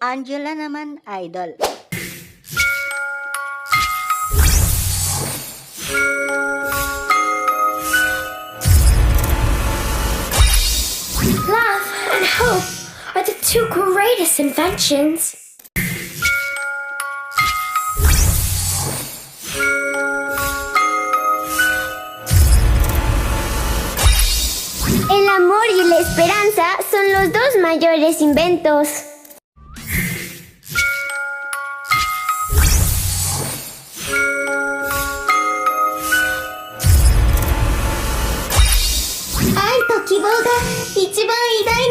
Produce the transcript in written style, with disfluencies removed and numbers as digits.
Angela naman, idol. Love and hope are the two greatest inventions. El amor y la esperanza son los dos mayores inventos. Ay, Tokibo が一番偉大